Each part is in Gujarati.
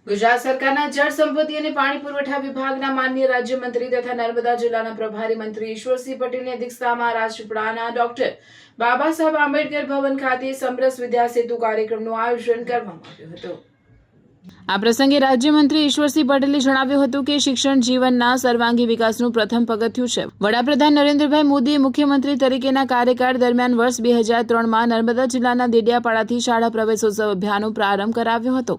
ગુજરાત સરકારના જળ સંપત્તિ અને પાણી પુરવઠા વિભાગના માનનીય રાજ્યમંત્રી તથા નર્મદા જિલ્લાના પ્રભારી મંત્રી ઈશ્વરસિંહ પટેલની અધ્યક્ષતામાં રાજપીપળાના ડોક્ટર બાબા સાહેબ આંબેડકર ભવન ખાતે સમરસ વિદ્યા સેતુ કાર્યક્રમનું આયોજન કરવામાં આવ્યું હતું। આ પ્રસંગે રાજ્યમંત્રી ઈશ્વરસિંહ પટેલે જણાવ્યું હતું કે શિક્ષણ જીવનના સર્વાંગી વિકાસનું પ્રથમ પગથિયું છે। વડાપ્રધાન નરેન્દ્રભાઈ મોદીએ મુખ્યમંત્રી તરીકેના કાર્યકાળ દરમિયાન વર્ષ 2003માં નર્મદા જિલ્લાના દેડિયાપાડાથી શાળા પ્રવેશોત્સવ અભિયાનનો પ્રારંભ કરાવ્યો હતો।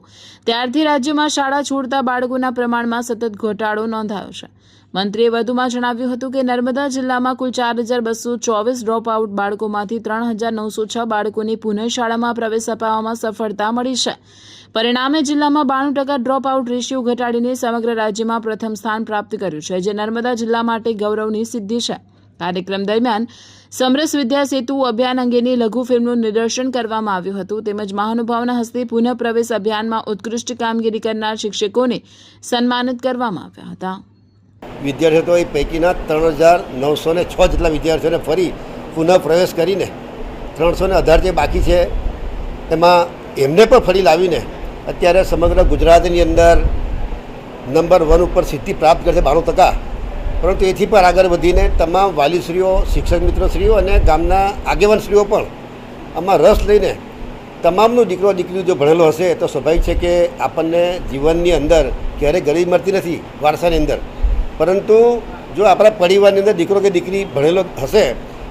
ત્યારથી રાજ્યમાં શાળા છોડતા બાળકોના પ્રમાણમાં સતત ઘટાડો નોંધાયો છે। મંત્રીએ વધુમાં જણાવ્યું હતું કે નર્મદા જિલ્લામાં કુલ 4224 ડ્રોપ આઉટ બાળકોમાંથી 3906 બાળકોને પુનઃ શાળામાં પ્રવેશ અપાવવામાં સફળતા મળી છે। પરિણામે જિલ્લામાં 92% ડ્રોપ આઉટ રેશિયો ઘટાડીને સમગ્ર રાજ્યમાં પ્રથમ સ્થાન પ્રાપ્ત કર્યું છે, જે નર્મદા જિલ્લા માટે ગૌરવની સિદ્ધિ છે। કાર્યક્રમ દરમિયાન સમરસ વિદ્યા સેતુ અભિયાન અંગેની લઘુ ફિલ્મનું નિદર્શન કરવામાં આવ્યું હતું, તેમજ મહાનુભાવના હસ્તે પુનઃ પ્રવેશ અભિયાનમાં ઉત્કૃષ્ટ કામગીરી કરનાર શિક્ષકોને સન્માનિત કરવામાં આવ્યા હતા। વિદ્યાર્થીઓ તો એ પૈકીના 3906 જેટલા વિદ્યાર્થીઓને ફરી પુનઃ પ્રવેશ કરીને 318 જે બાકી છે એમાં એમને પણ ફરી લાવીને અત્યારે સમગ્ર ગુજરાતની અંદર નંબર 1 ઉપર સિદ્ધિ પ્રાપ્ત કરશે 92%। પરંતુ એથી પણ આગળ વધીને તમામ વાલીશ્રીઓ, શિક્ષક મિત્રશ્રીઓ અને ગામના આગેવાનશ્રીઓ પણ આમાં રસ લઈને તમામનો દીકરો દીકરી જો ભણેલો હશે તો સ્વાભાવિક છે કે આપણને જીવનની અંદર ક્યારેય ગરીબ મળતી નથી વારસાની અંદર, પરંતુ જો આપણા પરિવારની અંદર દીકરો કે દીકરી ભણેલો હશે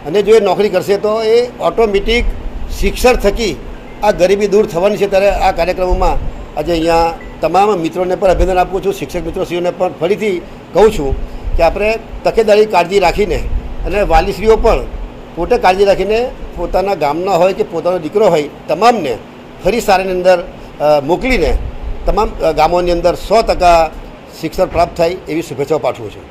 અને જો એ નોકરી કરશે તો એ ઓટોમેટિક શિક્ષણ થકી આ ગરીબી દૂર થવાની છે। ત્યારે આ કાર્યક્રમોમાં આજે અહીંયા તમામ મિત્રોને પણ અભિનંદન આપું છું, શિક્ષક મિત્રોશ્રીઓને પણ ફરીથી કહું છું કે આપણે તકેદારી કાળજી રાખીને અને વાલીશ્રીઓ પણ પોતે કાળજી રાખીને પોતાના ગામના હોય કે પોતાનો દીકરો હોય તમામને ફરી શાળાની અંદર મોકલીને તમામ ગામોની અંદર 100% શિક્ષણ પ્રાપ્ત થાય એવી શુભેચ્છાઓ પાઠવું છું।